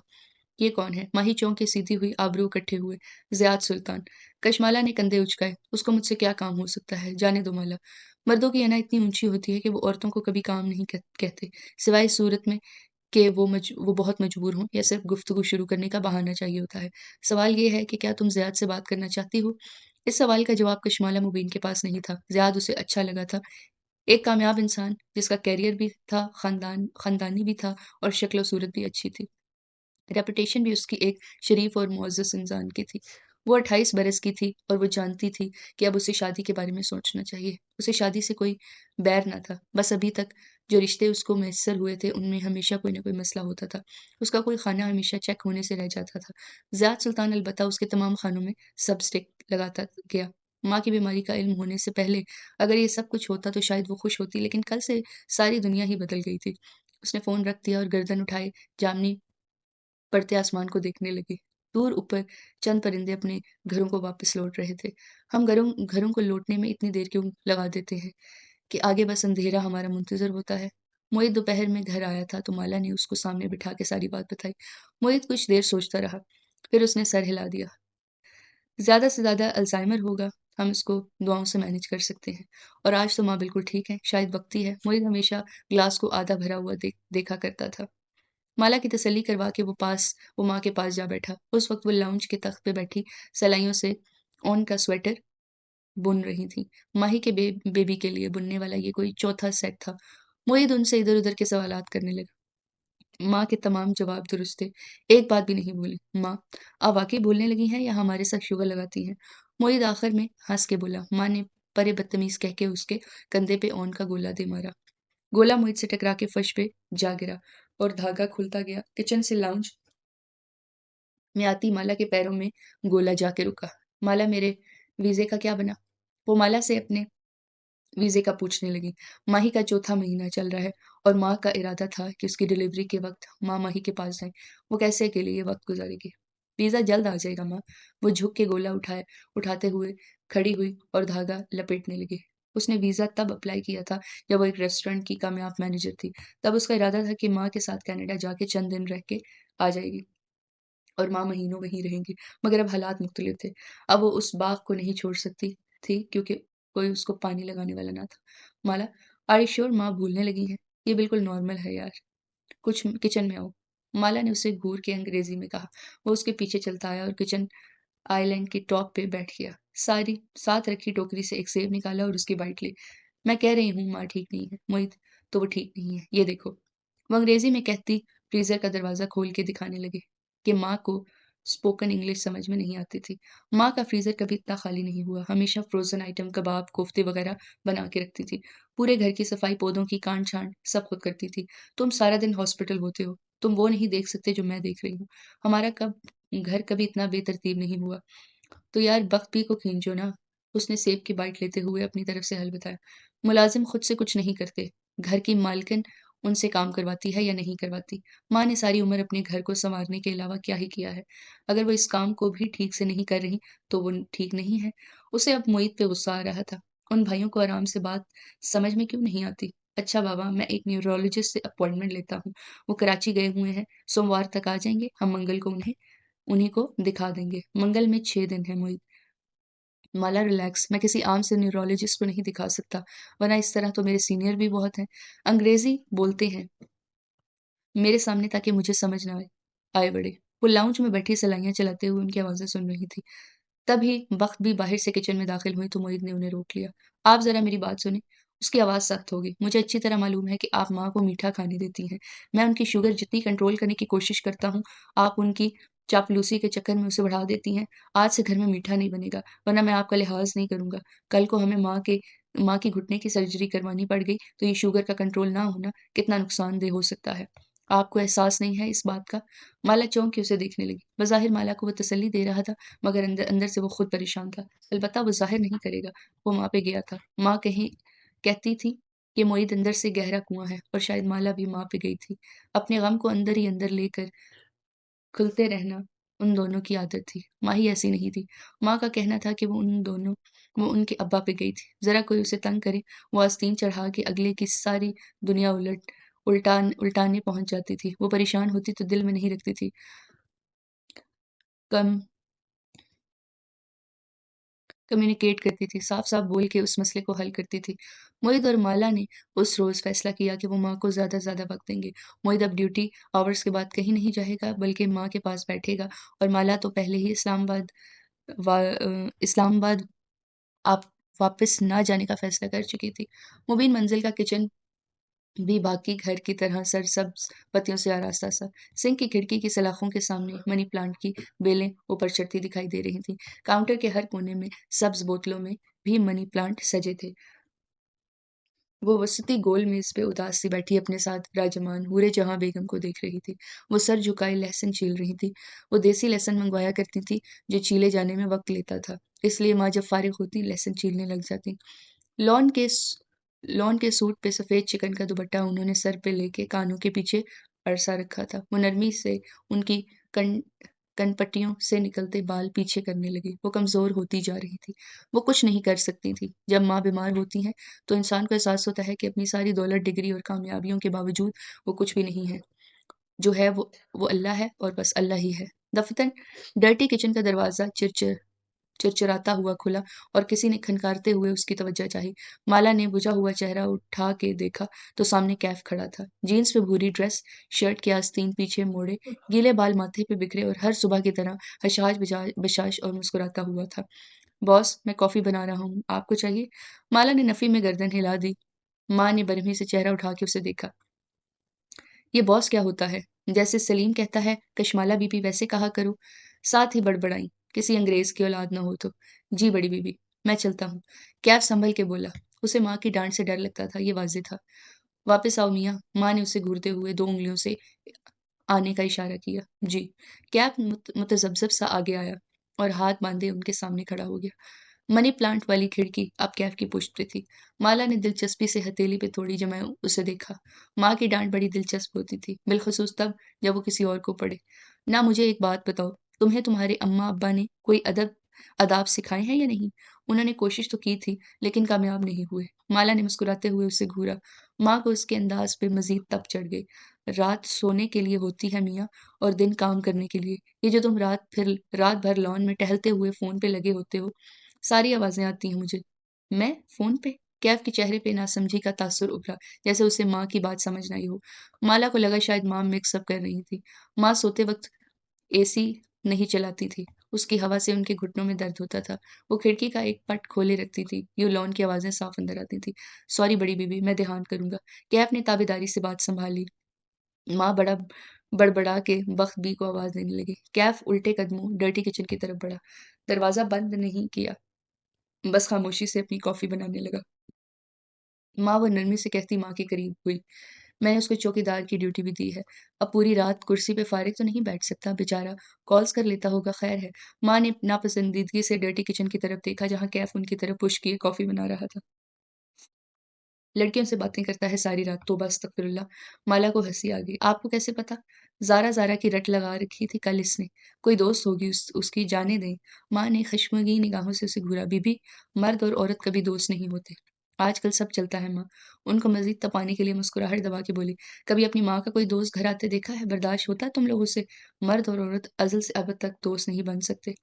ये कौन है? माही चौंक के सीधी हुई, आबरू इकट्ठे हुए। ज़ियाद सुल्तान। कशमाला ने कंधे उचकाए। उसको मुझसे क्या काम हो सकता है? जाने दो माला। मर्दों की अना इतनी ऊँची होती है कि वो औरतों को कभी काम नहीं कहते, सिवाय इस सूरत में कि वो बहुत मजबूर हों या सिर्फ गुफ्तगू शुरू करने का बहाना चाहिए होता है। सवाल ये है कि क्या तुम ज़ियाद से बात करना चाहती हो? इस सवाल का जवाब कशमाला मुबीन के पास नहीं था। ज़ियाद उसे अच्छा लगा था। एक कामयाब इंसान जिसका करियर भी था, खानदानी भी था और शक्ल-ओ-सूरत भी अच्छी थी। रेपुटेशन भी उसकी एक शरीफ और मुअज़्ज़ज़ इंसान की थी। वो 28 बरस की थी और वो जानती थी कि अब उसे शादी के बारे में सोचना चाहिए। उसे शादी से कोई बैर ना था, बस अभी तक जो रिश्ते उसको मैसर हुए थे, उनमें हमेशा कोई न कोई मसला होता था। उसका कोई खाना हमेशा चेक होने से रह जाता था। ज़ियाद सुल्तान अलबत्ता उसके तमाम खानों में सब लगाता गया। माँ की बीमारी का इल्म होने से पहले अगर ये सब कुछ होता तो शायद वो खुश होती, लेकिन कल से सारी दुनिया ही बदल गई थी। उसने फ़ोन रख दिया और गर्दन उठाए जामनी पड़ते आसमान को देखने लगी। दूर ऊपर चंद परिंदे अपने घरों को वापस लौट रहे थे। हम घरों घरों को लौटने में इतनी देर क्यों लगा देते हैं कि आगे बस अंधेरा हमारा मुंतज़िर होता है। मोहित दोपहर में घर आया था तो माला ने उसको सामने बिठा के सारी बात बताई। मोहित कुछ देर सोचता रहा, फिर उसने सर हिला दिया। ज़्यादा से ज़्यादा अल्ज़ाइमर होगा, हम इसको दुआओं से मैनेज कर सकते हैं। और आज तो माँ बिल्कुल ठीक है, शायद वक्त ही है। मोहित हमेशा ग्लास को आधा भरा हुआ देखा करता था। माला की तसल्ली करवा के वो माँ के पास जा बैठा। उस वक़्त वो लाउंज के तख्त पे बैठी सलाइयों से ऑन का स्वेटर बुन रही थी। माही के बेबी के लिए बुनने वाला ये कोई चौथा सेट था। मोहित उनसे इधर-उधर के सवालात करने लगा। माँ के तमाम जवाब दुरुस्त थे। एक बात भी नहीं बोली। माँ, आप वाक़ई बोलने लगी हैं या हमारे साथ शुगर लगाती हैं? मोहित आखिर में हँस के बोला। माँ ने परे बदतमीज़ कह के उसके कंधे पे ऑन का गोला दे मारा। गोला मोहित से टकरा के फर्श पे जा गिरा और धागा खुलता गया। किचन से लाउंज में आती माला के पैरों में गोला जाके रुका। माला, मेरे वीज़े का क्या बना? वो माला से अपने वीज़े का पूछने लगी। माही का चौथा महीना चल रहा है और माँ का इरादा था कि उसकी डिलीवरी के वक़्त माँ माही के पास जाएँ। वो कैसे अकेले ये वक़्त गुज़ारेगी? वीज़ा जल्द आ जाएगा माँ। वो झुक के गोला उठाते हुए खड़ी हुई और धागा लपेटने लगी। उसने वीज़ा तब अप्लाई किया था जब वो एक रेस्टोरेंट की कामयाब मैनेजर थी। तब उसका इरादा था कि माँ के साथ कनाडा जाके चंद दिन रह के आ जाएगी। और माँ महीनों वहीं रहेंगी। मगर अब हालात मुख्तलिफ थे। अब वो उस बाग को नहीं छोड़ सकती थी क्योंकि कोई उसको पानी लगाने वाला ना था। माला, आर यू श्योर माँ भूलने लगी हैं? ये बिल्कुल नॉर्मल है यार। कुछ किचन में आओ। माला ने उसे घूर के अंग्रेजी में कहा। वो उसके पीछे चलता आया और किचन आइलैंड की टॉप पे बैठ गया। सारी साथ रखी टोकरी से एक सेब निकाला और उसकी बाइट ली। मैं कह रही हूँ माँ ठीक नहीं है। मोहित, तो वो ठीक नहीं है। ये देखो। वो अंग्रेजी में कहती फ्रीज़र का दरवाज़ा खोल के दिखाने लगे कि माँ को स्पोकन इंग्लिश समझ में नहीं आती थी। माँ का फ्रीज़र कभी इतना खाली नहीं हुआ। हमेशा फ्रोज़न आइटम, कबाब, कोफ्ते वग़ैरह बना के रखती थी। पूरे घर की सफाई, पौधों की काट-छाँट सब खुद करती थी। तुम सारा दिन हॉस्पिटल होते हो। तुम वो नहीं देख सकते जो मैं देख रही हूँ। हमारा घर कभी इतना बेतरतीब नहीं हुआ। तो यार वक़्त भी को खींचो ना। उसने सेब की बाइट लेते हुए अपनी तरफ से हल बताया। मुलाज़िम खुद से कुछ नहीं करते। घर की मालकिन उनसे काम करवाती है या नहीं करवाती। माँ ने सारी उम्र अपने घर को सँवारने के अलावा क्या ही किया है। अगर वो इस काम को भी ठीक से नहीं कर रही, तो वो ठीक नहीं है। उसे अब मोहित पे गुस्सा आ रहा था। उन भाइयों को आराम से बात समझ में क्यों नहीं आती? अच्छा बाबा, मैं एक न्यूरोलॉजिस्ट से अपॉइंटमेंट लेता हूँ। वो कराची गए हुए हैं। सोमवार तक आ जाएँगे। हम मंगल को उन्हीं को दिखा देंगे। मंगल में 6 दिन है मोहित। माला, रिलैक्स। मैं किसी आम से न्यूरोलॉजिस्ट को नहीं दिखा सकता, वरना इस तरह तो मेरे सीनियर भी बहुत हैं। अंग्रेज़ी बोलते हैं मेरे सामने ताकि मुझे समझ ना आए बड़े। वो लाउंज में बैठी सलाइयाँ चलाते हुए उनकी आवाज़ें सुन रही थी। तभी बख्त भी बाहर से किचन में दाखिल हुई तो मोहित ने उन्हें रोक लिया। आप ज़रा मेरी बात सुनें। उसकी आवाज़ सख्त हो गई। मुझे अच्छी तरह मालूम है कि आप माँ को मीठा खाने देती हैं। मैं उनकी शुगर जितनी कंट्रोल करने की कोशिश करता हूँ, आप उनकी चापलूसी के चक्कर में उसे बढ़ा देती हैं। आज से घर में मीठा नहीं बनेगा, वरना मैं आपका लिहाज़ नहीं करूँगा। कल को हमें माँ की घुटने की सर्जरी करवानी पड़ गई, तो ये शुगर का कंट्रोल ना होना कितना नुकसानदेह हो सकता है। आपको एहसास नहीं है इस बात का? माला चौंक के उसे देखने लगी। बज़ाहिर माला को वो तसल्ली दे रहा था, मगर अंदर अंदर से वो खुद परेशान था। अलबत्ता वो ज़ाहिर नहीं करेगा। वो माँ पे गया था। माँ कहीं कहती थी कि मोईद अंदर से गहरा कुआँ है और शायद माला भी माँ पे गई थी। अपने गम को अंदर ही अंदर लेकर खुलते रहना उन दोनों की आदत थी। माही ऐसी नहीं थी। माँ का कहना था कि वो उनके अब्बा पे गई थी। ज़रा कोई उसे तंग करे, वो आस्तीन चढ़ा के अगले की सारी दुनिया उल्टाने पहुँच जाती थी। वो परेशान होती तो दिल में नहीं रखती थी। कम कम्युनिकेट करती थी, साफ-साफ बोल के उस मसले को हल करती थी। मोहित और माला ने उस रोज़ फ़ैसला किया कि वो माँ को ज़्यादा से ज़्यादा वक़्त देंगे। मोहित अब ड्यूटी आवर्स के बाद कहीं नहीं जाएगा, बल्कि माँ के पास बैठेगा और माला तो पहले ही इस्लामाबाद आप वापस ना जाने का फ़ैसला कर चुकी थी। मुबीन मंज़िल का किचन भी बाकी घर की तरह सरसब्ज़ पत्तियों से आरास्ता था। सिंक की खिड़की की सलाखों के सामने मनी प्लांट की बेलें ऊपर चढ़ती दिखाई दे रही थीं। काउंटर के हर कोने में सब्ज़ बोतलों में भी मनी प्लांट सजे थे। वो वसती गोल मेज़ पे उदास सी बैठी अपने साथ राजमान हूरे जहाँ बेगम को देख रही थी। वो सर झुकाए लहसुन छील रही थी। वो देसी लहसुन मंगवाया करती थी, जो छीले जाने में वक़्त लेता था। इसलिए माँ जब फ़ारिग होती, लहसुन छीलने लग जाती। लॉन के स लॉन के सूट पे सफ़ेद चिकन का दुपट्टा उन्होंने सर पे लेके कानों के पीछे अरसा रखा था। वो नरमी से उनकी कन कनपटियों से निकलते बाल पीछे करने लगे। वो कमज़ोर होती जा रही थी। वो कुछ नहीं कर सकती थी। जब माँ बीमार होती हैं, तो इंसान को एहसास होता है कि अपनी सारी दौलत, डिग्री और कामयाबियों के बावजूद वो कुछ भी नहीं है। जो है वो अल्लाह है और बस अल्लाह ही है। दफ़्तर डर्टी किचन का दरवाज़ा चिरचिराता हुआ खुला और किसी ने खनकारते हुए उसकी तवज्जो चाही। माला ने बुझा हुआ चेहरा उठा के देखा तो सामने कैफ खड़ा था। जीन्स पे भूरी ड्रेस, शर्ट के आस्तीन पीछे मोड़े, गीले बाल माथे पे बिखरे और हर सुबह की तरह हशाश बशाश और मुस्कुराता हुआ था। बॉस, मैं कॉफ़ी बना रहा हूँ, आपको चाहिए? माला ने नफ़ी में गर्दन हिला दी। माँ ने बरहमी से चेहरा उठा के उसे देखा। ये बॉस क्या होता है? जैसे सलीम कहता है कशमाला बीबी वैसे कहा करो। साथ ही बड़बड़ाई, किसी अंग्रेज की औलाद न हो तो। जी बड़ी बीबी, मैं चलता हूँ। कैफ संभल के बोला। उसे माँ की डांट से डर लगता था, ये वाज़ेह था। वापस आओ मियाँ, माँ ने उसे घूरते हुए 2 उँगलियों से आने का इशारा किया। जी। कैफ मुतज़ब्ज़ब सा आगे आया और हाथ बांधे उनके सामने खड़ा हो गया। मनी प्लांट वाली खिड़की अब कैफ की पुश्त पे थी। माला ने दिलचस्पी से हथेली पे थोड़ी जमाए उसे देखा। माँ की डांट बड़ी दिलचस्प होती थी, बिलखुसूस तब जब वो किसी और को पढ़े। ना मुझे एक बात बताओ, तुम्हें तुम्हारे अम्मा अब्बा ने कोई आदाब सिखाए हैं या नहीं? उन्होंने कोशिश तो की थी, लेकिन कामयाब नहीं हुए। माला ने मुस्कुराते हुए उसे घूरा। माँ को उसके अंदाज पे मजीद तप चढ़ गई। रात सोने के लिए होती है मियाँ, और दिन काम करने के लिए। ये जो तुम रात भर लॉन में टहलते हुए फ़ोन पे लगे होते हो, सारी आवाज़ें आती हैं मुझे। मैं? फ़ोन पे? कैफ के चेहरे पे नासमझी का तासुर उभरा, जैसे उसे माँ की बात समझ न आई हो। माला को लगा शायद माँ मिक्स अप कर रही थी। माँ सोते वक़्त एसी नहीं चलाती थी। उसकी हवा से उनके घुटनों में दर्द होता था। वो खिड़की का एक पट खोले रखती थी, यूँ लॉन की आवाज़ें साफ़ अंदर आती थीं। सॉरी बड़ी बीबी, मैं देहांत करूँगा। कैफ ने ताबेदारी से बात सँभाल ली। माँ बड़ा बड़बड़ा के बख्त बी को आवाज़ देने लगी। कैफ उल्टे कदमों डर्टी किचन की तरफ बढ़ा। दरवाज़ा बंद नहीं किया, बस खामोशी से अपनी कॉफ़ी बनाने लगा। माँ वो नरमी से कहती माँ के करीब हुई। मैंने उसको चौकीदार की ड्यूटी भी दी है। अब पूरी रात कुर्सी पे फ़ारिग तो नहीं बैठ सकता बेचारा, कॉल्स कर लेता होगा, खैर है। माँ ने नापसंदीदगी से डर्टी किचन की तरफ देखा जहाँ कैफ उनकी तरफ पुश किए कॉफ़ी बना रहा था। लड़कियों से बातें करता है सारी रात, तौबा अस्तगफिरुल्लाह। माला को हँसी आ गई। आपको कैसे पता? ज़ारा की रट लगा रखी थी कल इसने। कोई दोस्त होगी उसकी, जाने दें। माँ ने खश्मगीन निगाहों से उसे घूरा। बीबी, मर्द और औरत कभी दोस्त नहीं होते। आजकल सब चलता है माँ। उनको मज़ीद तपाने के लिए मुस्कुराहट दबा के बोली, कभी अपनी माँ का कोई दोस्त घर आते देखा है? बर्दाश्त होता है तुम लोगों से? मर्द और औरत अज़ल से अब तक दोस्त नहीं बन सकते।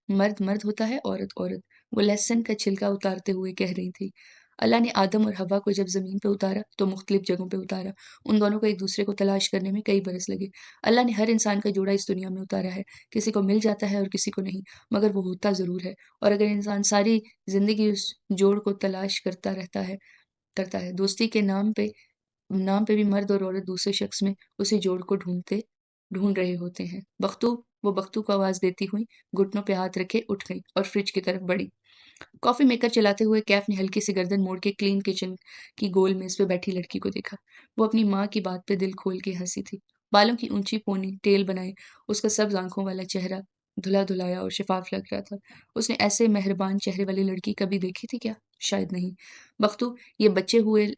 मर्द मर्द होता है, औरत औरत। वो लहसुन का छिलका उतारते हुए कह रही थी। अल्लाह ने आदम और हव्वा को जब ज़मीन पे उतारा तो मुख्तलिफ जगहों पे उतारा। उन दोनों को एक दूसरे को तलाश करने में कई बरस लगे। अल्लाह ने हर इंसान का जोड़ा इस दुनिया में उतारा है। किसी को मिल जाता है और किसी को नहीं, मगर वो होता ज़रूर है। और अगर इंसान सारी ज़िंदगी उस जोड़ को तलाश करता है, दोस्ती के नाम पे भी मर्द और औरत दूसरे शख्स में उसी जोड़ को ढूंढ रहे होते हैं। वो बख्तू को आवाज़ देती हुई घुटनों पे हाथ रखे उठ गई और फ्रिज की तरफ बढ़ी। कॉफ़ी मेकर चलाते हुए कैफ ने हल्की सी गर्दन मोड़ के क्लीन किचन की गोल मेज़ पे बैठी लड़की को देखा। वो अपनी माँ की बात पे दिल खोल के हँसी थी। बालों की ऊँची पोनी टेल बनाए उसका सब्ज़ आँखों वाला चेहरा धुला-धुलाया और शफ़ाफ़ लग रहा था। उसने ऐसे मेहरबान चेहरे वाली लड़की कभी देखी थी क्या? शायद नहीं। बख्तू, ये बचे हुए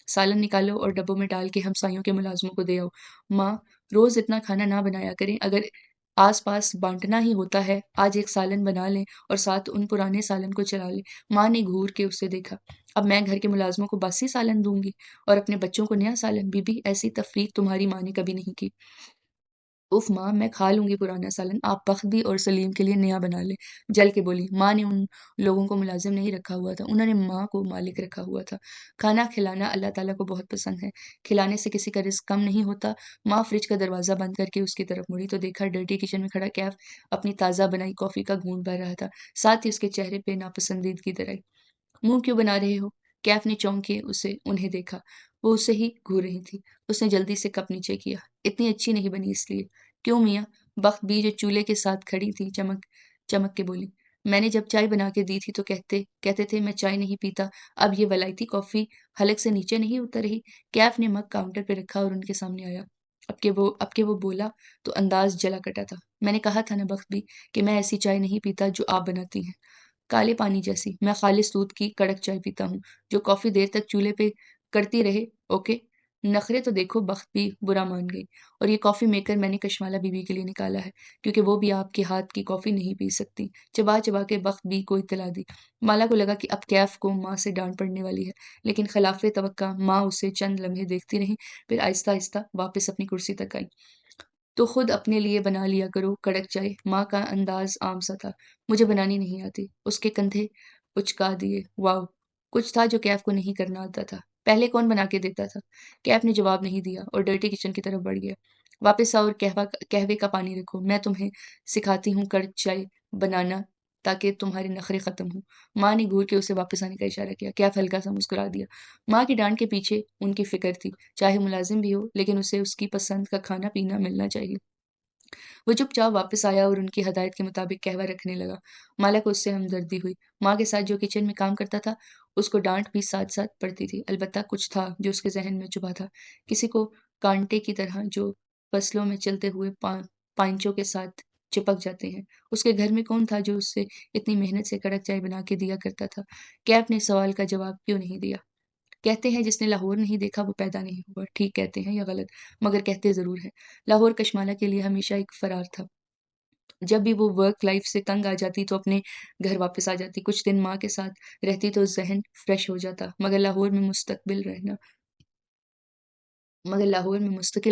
सालन निकालो और डब्बों में डाल के हमसायों के मुलाज़िमों को दे आओ। माँ, रोज़ इतना खाना ना बनाया करें, अगर आस-पास बाँटना ही होता है, आज एक सालन बना लें और साथ उन पुराने सालन को चला लें। माँ ने घूर के उसे देखा। अब मैं घर के मुलाज़िमों को बासी सालन दूँगी और अपने बच्चों को नया सालन? बीबी, ऐसी तफ़रीक तुम्हारी माँ ने कभी नहीं की। उफ़ माँ, मैं खा लूँगी पुराना सालन, आप बख्त और सलीम के लिए नया बना लें। जल के बोली। माँ ने उन लोगों को मुलाज़िम नहीं रखा हुआ था, उन्होंने माँ को मालिक रखा हुआ था। खाना खिलाना अल्लाह ताला को बहुत पसंद है। खिलाने से किसी का रिज़्क कम नहीं होता। माँ फ्रिज का दरवाज़ा बंद करके उसकी तरफ मुड़ी तो देखा डर्टी किचन में खड़ा कैफ अपनी ताज़ा बनाई कॉफ़ी का घूँट भर रहा था। साथ ही उसके चेहरे पे नापसंदीदगी दराई। मुँह क्यों बना रहे हो? कैफ ने चौंक के उन्हें देखा। वो उसे ही घूर रही थी। उसने जल्दी से कप नीचे किया। इतनी अच्छी नहीं बनी इसलिए। क्यों मियाँ? बख्त बी जो चूल्हे के साथ खड़ी थी चमक चमक के बोली। मैंने जब चाय बना के दी थी तो कहते कहते थे मैं चाय नहीं पीता। अब ये वलायती कॉफ़ी हलक से नीचे नहीं उतर रही। कैफ ने मग काउंटर पे रखा और उनके सामने आया। अब के वो बोला तो अंदाज जला कटा था। मैंने कहा था ना बख्त बी कि मैं ऐसी चाय नहीं पीता जो आप बनाती हैं। काले पानी जैसी। मैं खालिस दूध की कड़क चाय पीता हूँ, जो कॉफ़ी देर तक चूल्हे पे करती रहे, ओके? नखरे तो देखो बख्त भी बुरा मान गई। और ये कॉफ़ी मेकर मैंने कशमाला बीवी के लिए निकाला है, क्योंकि वो भी आपके हाथ की कॉफ़ी नहीं पी सकती। चबा-चबा के बख्त बी को इत्तला दी। माला को लगा कि अब कैफ को माँ से डाँट पड़ने वाली है, लेकिन खिलाफ़े तवक्का माँ उसे चंद लम्हे देखती रहीं, फिर आहिस्ता-आहिस्ता वापस अपनी कुर्सी तक आई। तो खुद अपने लिए बना लिया करो कड़क चाय। माँ का अंदाज आम सा था। मुझे बनानी नहीं आती। उसके कंधे उचका दिए। वाओ! कुछ था जो कैफ को नहीं करना आता था। पहले कौन बना के देता था? कैफ ने जवाब नहीं दिया और डर्टी किचन की तरफ बढ़ गया। वापस आओ और कहवे का पानी रखो। मैं तुम्हें सिखाती हूँ कड़क चाय बनाना ताकि तुम्हारे नखरे खत्म हों। माँ ने घूर के उसे वापस आने का इशारा किया। कैफ हल्का सा मुस्कुरा दिया। माँ की डांट के पीछे उनकी फिक्र थी। चाहे मुलाजिम भी हो, लेकिन उसे उसकी पसंद का खाना-पीना मिलना चाहिए। वो चुपचाप वापस आया और उनकी हदायत के मुताबिक कहवा रखने लगा। माला को उससे हमदर्दी हुई। माँ के साथ जो किचन में काम करता था, उसको डाँट भी साथ-साथ पड़ती थी। अलबत्ता कुछ था जो उसके ज़हन में चुभा था। किसी को कांटे की तरह जो फसलों में चलते हुए पांचों के साथ चिपक जाते हैं। उसके घर में कौन था जो उससे इतनी मेहनत से कड़क चाय बना के दिया करता था? कैफ ने सवाल का जवाब क्यों नहीं दिया? कहते हैं जिसने लाहौर नहीं देखा वो पैदा नहीं हुआ। ठीक कहते हैं या गलत? मगर कहते ज़रूर हैं। लाहौर कशमाला के लिए हमेशा एक फ़रार था। जब भी वो वर्क लाइफ़ से तंग आ जाती तो अपने घर वापस आ जाती। कुछ दिन माँ के साथ रहती तो ज़हन फ्रेश हो जाता। मगर लाहौर में मुस्तकिल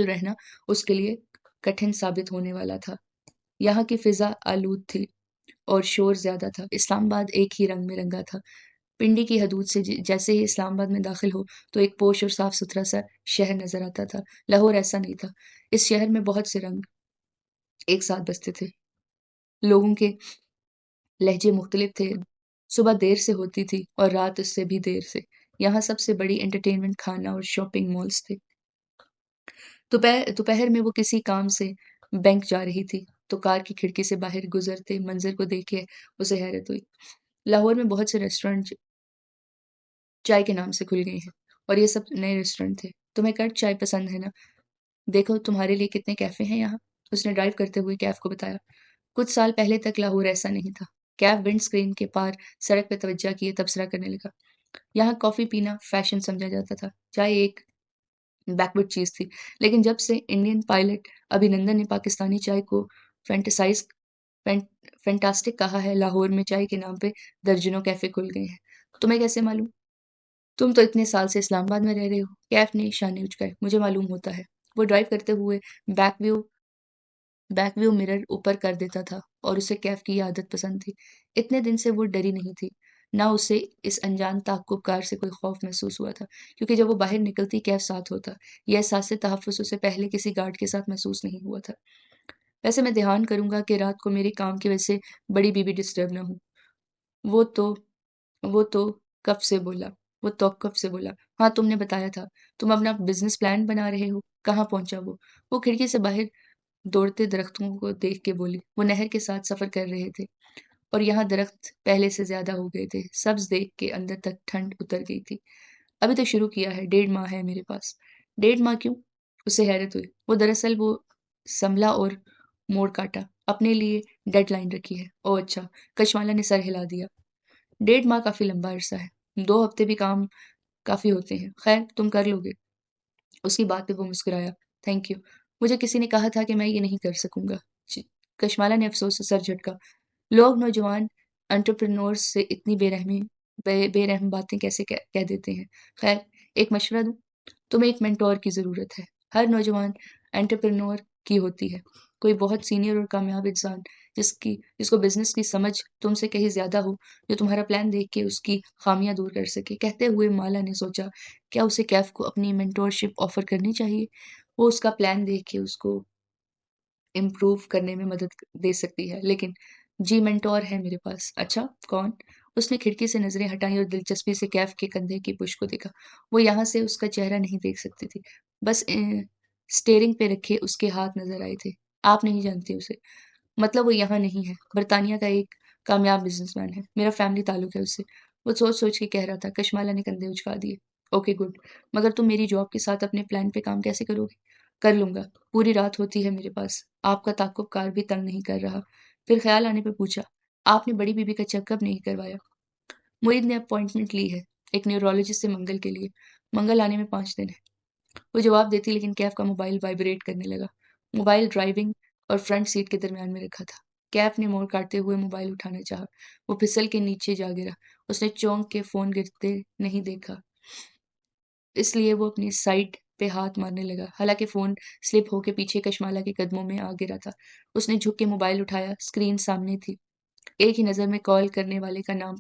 रहना उसके लिए कठिन साबित होने वाला था। यहाँ की फ़िज़ा आलूद थी और शोर ज़्यादा था। इस्लामाबाद एक ही रंग में रंगा था। पिंडी की हदूद से जैसे ही इस्लामाबाद में दाखिल हो तो एक पोश और साफ सुथरा सा शहर नजर आता था। लाहौर ऐसा नहीं था। इस शहर में बहुत से रंग एक साथ बसते थे। लोगों के लहजे मुख्तलिफ थे। सुबह देर से होती थी और रात उससे भी देर से। यहाँ सबसे बड़ी एंटरटेनमेंट खाना और शॉपिंग मॉल्स थे। दोपहर में वो किसी काम से बैंक जा रही थी तो कार की खिड़की से बाहर गुजरते मंजर को देख के उसे हैरत हुई। लाहौर में बहुत से रेस्टोरेंट चाय के नाम से खुल गए हैं और ये सब नए रेस्टोरेंट थे। तुम्हें कट चाय पसंद है ना? देखो तुम्हारे लिए कितने कैफ़े हैं यहाँ। उसने ड्राइव करते हुए कैफ को बताया। कुछ साल पहले तक लाहौर ऐसा नहीं था। कैफ विंड स्क्रीन के पार सड़क पे तवज्जो किए तबसरा करने लगा। यहाँ कॉफ़ी पीना फैशन समझा जाता था। चाय एक बैकवर्ड चीज़ थी। लेकिन जब से इंडियन पायलट अभिनंदन ने पाकिस्तानी चाय को फैंटेसाइज़ फैंट फैंटास्टिक कहा है, लाहौर में चाय के नाम पे दर्जनों कैफ़े खुल गए हैं। तुम्हें कैसे मालूम? तुम तो इतने साल से इस्लामाबाद में रह रहे हो। कैफ ने शाने उचकाए। मुझे मालूम होता है। वो ड्राइव करते हुए back view back view mirror ऊपर कर देता था और उसे कैफ की ये आदत पसंद थी। इतने दिन से वो डरी नहीं थी। ना उसे इस अनजान ताक़्क़ुबकार से कोई खौफ महसूस हुआ था, क्योंकि जब वो बाहर निकलती कैफ साथ होता। ये एहसास तहफ़्फ़ुज़ उसे पहले किसी गार्ड के साथ महसूस नहीं हुआ था। वैसे मैं ध्यान करूँगा कि रात को मेरे काम की वजह से बड़ी बीबी डिस्टर्ब ना हो। वो तो वो तो कब से बोला वो तो कब से बोला। हाँ, तुमने बताया था। तुम अपना बिज़नेस प्लान बना रहे हो। कहाँ पहुँचा वो? वो खिड़की से बाहर दौड़ते दरख्तों को देख के बोली। वो नहर के साथ सफ़र कर रहे थे और यहाँ दरख्त पहले से ज़्यादा हो गए थे। सब्ज़ देख के अंदर तक ठंड उतर गई थी। अभी तो शुरू किया है, 1.5 माह है मेरे पास। 1.5 माह क्यों? उसे हैरत हुई। वो संभला और मोड़ काटा। अपने लिए डेडलाइन रखी है। ओह अच्छा! कशमाला ने सर हिला दिया। 1.5 माह काफ़ी लंबा अरसा है। 2 हफ्ते भी काम काफ़ी होते हैं। खैर तुम कर लोगे। उसकी बात पे वो मुस्कुराया। Thank you. मुझे किसी ने कहा था कि मैं ये नहीं कर सकूँगा। कशमाला ने अफ़सोस से सर झटका। लोग नौजवान एंटरप्रेन्योर्स से इतनी बेरहम बातें कैसे कह देते हैं? खैर, एक मशवरा दूँ? तुम्हें एक मेंटोर की ज़रूरत है। हर नौजवान एंटरप्रेन्योर की होती है। कोई बहुत सीनियर और कामयाब इंसान जिसको बिज़नेस की समझ तुमसे कहीं ज़्यादा हो, जो तुम्हारा प्लान देख के उसकी ख़ामियाँ दूर कर सके। कहते हुए माला ने सोचा, क्या उसे कैफ़ को अपनी मेंटोरशिप ऑफ़र करनी चाहिए? वो उसका प्लान देख के उसको इम्प्रूव करने में मदद दे सकती है। लेकिन जी मेंटोर है मेरे पास। अच्छा, कौन? उसने खिड़की से नज़रें हटाई और दिलचस्पी से कैफ के कंधे की पुश को देखा। वो यहाँ से उसका चेहरा नहीं देख सकती थी। बस स्टीयरिंग पे रखे उसके हाथ नज़र आए थे। आप नहीं जानती उसे। मतलब वो यहाँ नहीं है। बरतानिया का एक कामयाब बिज़नेसमैन है। मेरा फैमिली ताल्लुक है उससे। वो सोच-सोच के कह रहा था। कशमाला ने कंधे उचका दिए। Okay good. मगर तुम मेरी जॉब के साथ अपने प्लान पे काम कैसे करोगे? कर लूँगा। पूरी रात होती है मेरे पास। आपका ताक़्क़ुबकार भी तंग नहीं कर रहा। फिर ख़्याल आने पे पूछा, आपने बड़ी बीबी का चेकअप नहीं करवाया? मुईद ने अपॉइंटमेंट ली है, एक न्यूरोलॉजिस्ट से मंगल के लिए। मंगल आने में 5 दिन है। वो जवाब देती लेकिन कैफ का मोबाइल वाइब्रेट करने लगा। मोबाइल ड्राइविंग और फ्रंट सीट के दरमियान में रखा था। कैफ ने मोड़ काटते हुए मोबाइल उठाना चाहा। वो फिसल के नीचे जा गिरा। उसने चौंक के फ़ोन गिरते नहीं देखा। इसलिए वो अपनी साइड पे हाथ मारने लगा। हालाँकि फ़ोन स्लिप होके पीछे कशमाला के कदमों में आ गिरा था। उसने झुक के मोबाइल उठाया, स्क्रीन सामने थी। एक ही नज़र में कॉल करने वाले का नाम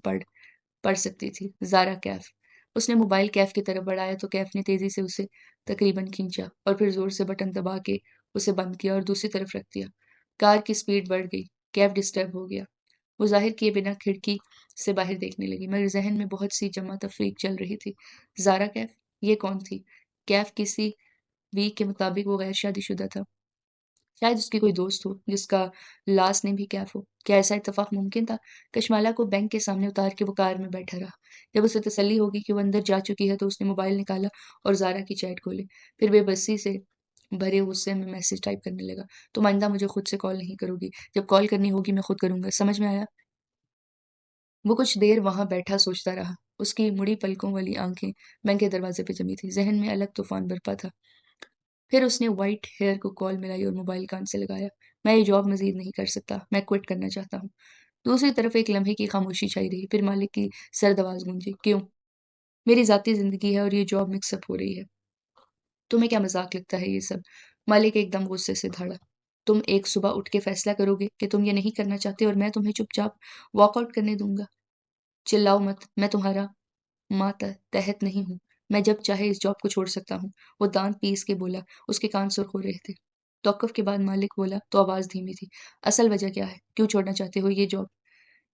पढ़ सकती थी, ज़ारा कैफ़। उसने मोबाइल कैफ़ की तरफ बढ़ाया तो कैफ़ ने तेज़ी से उसे तकरीबन खींचा और फिर ज़ोर से बटन दबा के उसे बंद किया और दूसरी तरफ रख दिया। कार की स्पीड बढ़ गई। कैफ़ डिस्टर्ब हो गया। वो ज़ाहिर किए बिना खिड़की से बाहर देखने लगी, मगर ज़हन में बहुत सी जमा-तफ़रीक चल रही थी। ज़ारा कैफ़? ये कौन थी? कैफ़ की सीवी के मुताबिक वो गैर शादीशुदा था। शायद उसकी कोई दोस्त हो, जिसका लास्ट नेम भी कैफ़ हो। क्या ऐसा इत्तेफ़ाक मुमकिन था? कशमाला को बैंक के सामने उतार के वो कार में बैठा रहा। जब उसे तसल्ली हो गई कि वो अंदर जा चुकी है, तो उसने मोबाइल निकाला और ज़ारा की चैट खोली। फिर बेबसी से भरे गुस्से में मैसेज टाइप करने लगा। तुम आइंदा मुझे खुद से कॉल नहीं करोगी। जब कॉल करनी होगी, मैं खुद करूँगा। समझ में आया? वो कुछ देर वहाँ बैठा सोचता रहा। उसकी मुड़ी पलकों वाली आँखें बैंक के दरवाज़े पे जमी थीं। ज़हन में अलग तूफ़ान बरपा था। फिर उसने व्हाइट हेयर को कॉल मिलाई और मोबाइल कान से लगाया। मैं ये जॉब मज़ीद नहीं कर सकता। मैं क्विट करना चाहता हूँ। दूसरी तरफ एक लम्हे की खामोशी छाई रही। फिर मालिक की सर्द आवाज़ गूंजी। क्यों? मेरी ज़ाती ज़िंदगी है और ये जॉब मिक्स अप हो रही है। तुम्हें क्या मज़ाक लगता है ये सब? मालिक एकदम गुस्से से दहाड़ा। तुम एक सुबह उठ के फैसला करोगे कि तुम ये नहीं करना चाहते और मैं तुम्हें चुपचाप वॉकआउट करने दूँगा। चिल्लाओ मत। मैं तुम्हारा मातहत नहीं हूँ। मैं जब चाहे इस जॉब को छोड़ सकता हूँ। वो दाँत पीस के बोला। उसके कान सुर्ख हो रहे थे। तौक़्क़ुफ़ के बाद मालिक बोला तो आवाज़ धीमी थी। असल वजह क्या है? क्यों छोड़ना चाहते हो ये जॉब?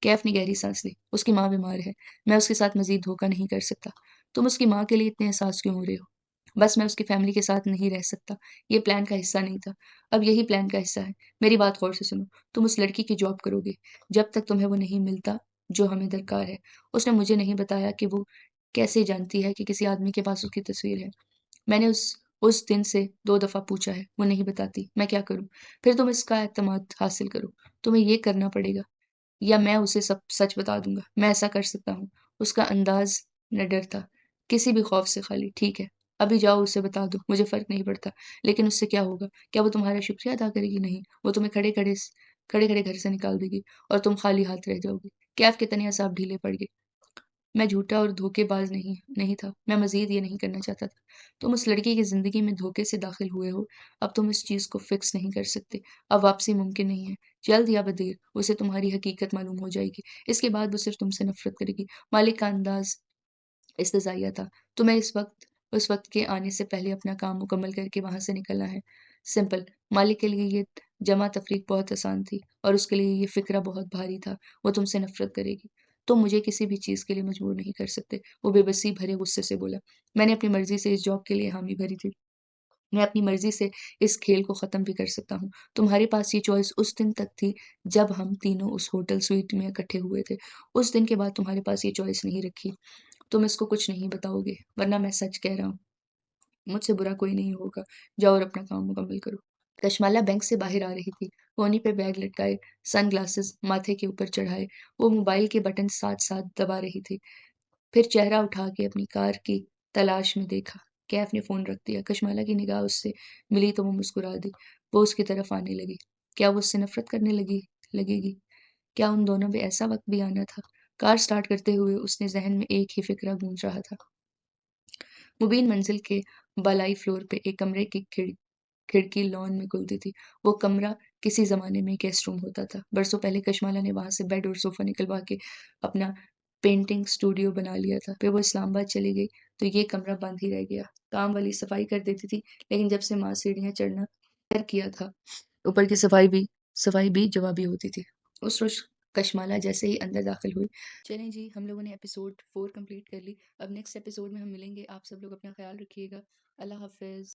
कैफ ने गहरी सांस ली। उसकी माँ बीमार है। मैं उसके साथ मज़ीद धोखा नहीं कर सकता। तुम उसकी माँ के लिए इतने एहसास क्यों हो रहे हो? बस मैं उसकी फैमिली के साथ नहीं रह सकता। ये प्लान का हिस्सा नहीं था। अब यही प्लान का हिस्सा है। मेरी बात गौर से सुनो। तुम उस लड़की की जॉब करोगे, जब तक तुम्हें वो नहीं मिलता जो हमें दरकार है। उसने मुझे नहीं बताया कि वो कैसे जानती है कि किसी आदमी के पास उसकी तस्वीर है। मैंने उस दिन से 2 दफ़ा पूछा है, वो नहीं बताती। मैं क्या करूँ? फिर तुम इसका एतमाद हासिल करो। तुम्हें ये करना पड़ेगा या मैं उसे सब सच बता दूँगा। मैं ऐसा कर सकता हूँ। उसका अंदाज़ निडर था, किसी भी खौफ से खाली। ठीक है, अभी जाओ उसे बता दो, मुझे फ़र्क नहीं पड़ता। लेकिन उससे क्या होगा? क्या वो तुम्हारा शुक्रिया अदा करेगी? नहीं, वो तुम्हें खड़े-खड़े घर से निकाल देगी और तुम खाली हाथ रह जाओगे। कैफ़ के तनिया साहब ढीले पड़ गए। मैं झूठा और धोखेबाज़ नहीं नहीं था। मैं मज़ीद ये नहीं करना चाहता था। तुम उस लड़की की ज़िंदगी में धोखे से दाख़िल हुए हो। अब तुम इस चीज़ को फ़िक्स नहीं कर सकते। अब वापसी मुमकिन नहीं है। जल्द या बदेर उसे तुम्हारी हकीकत मालूम हो जाएगी। इसके बाद वो सिर्फ़ तुमसे नफ़रत करेगी। मालिक का अंदाज़ इस्तज़ाइया था। तुम्हें उस वक़्त के आने से पहले अपना काम मुकम्मल करके वहाँ से निकलना है। सिंपल। मालिक के लिए ये जमा-तफ़रीक बहुत आसान थी और उसके लिए ये फ़िक्रा बहुत भारी था। वो तुमसे नफ़रत करेगी। तुम मुझे किसी भी चीज़ के लिए मजबूर नहीं कर सकते। वो बेबसी भरे गुस्से से बोला। मैंने अपनी मर्ज़ी से इस जॉब के लिए हामी भरी थी। मैं अपनी मर्ज़ी से इस खेल को ख़त्म भी कर सकता हूँ। तुम्हारे पास ये चॉइस उस दिन तक थी जब हम तीनों उस होटल स्वीट में इकट्ठे हुए थे। उस दिन के बाद तुम्हारे पास ये चॉइस नहीं रखी। तुम इसको कुछ नहीं बताओगे, वरना मैं सच कह रहा हूँ। मुझसे बुरा कोई नहीं होगा। जाओ और अपना काम मुकम्मल करो। कशमाला बैंक से बाहर आ रही थी। कोहनी पे बैग लटकाए, सनग्लासेस माथे के ऊपर चढ़ाए, वो मोबाइल के बटन साथ-साथ दबा रही थी। फिर चेहरा उठा के अपनी कार की तलाश में देखा। कैफ ने फ़ोन रख दिया। कशमाला की निगाह उससे मिली तो वो मुस्कुरा दी। वो उसकी तरफ आने लगी। क्या वो उससे नफ़रत करने लगेगी? क्या उन दोनों पे ऐसा वक़्त भी आना था? कार स्टार्ट करते हुए उसने ज़हन में एक ही फ़िक्र गूंज रहा था। मुबीन मंजिल के बालाई फ्लोर पे एक कमरे की खिड़की लॉन में खुलती थी। वो कमरा किसी ज़माने में गेस्ट रूम होता था। बरसों पहले कशमाला ने वहाँ से बेड और सोफ़ा निकलवा के अपना पेंटिंग स्टूडियो बना लिया था। फिर वो इस्लामाबाद चली गई, तो ये कमरा बंद ही रह गया। काम वाली सफाई कर देती थी, लेकिन जब से माँ सीढ़ियाँ चढ़ना तय किया था, ऊपर की सफाई भी जवाबी होती थी। उस रोज़ कशमाला जैसे ही अंदर दाखिल हुई। चलें जी, हम लोगों ने एपिसोड 4 कंप्लीट कर ली। अब नेक्स्ट एपिसोड में हम मिलेंगे। आप सब लोग अपना ख़्याल रखिएगा। अल्लाह हाफ़िज़।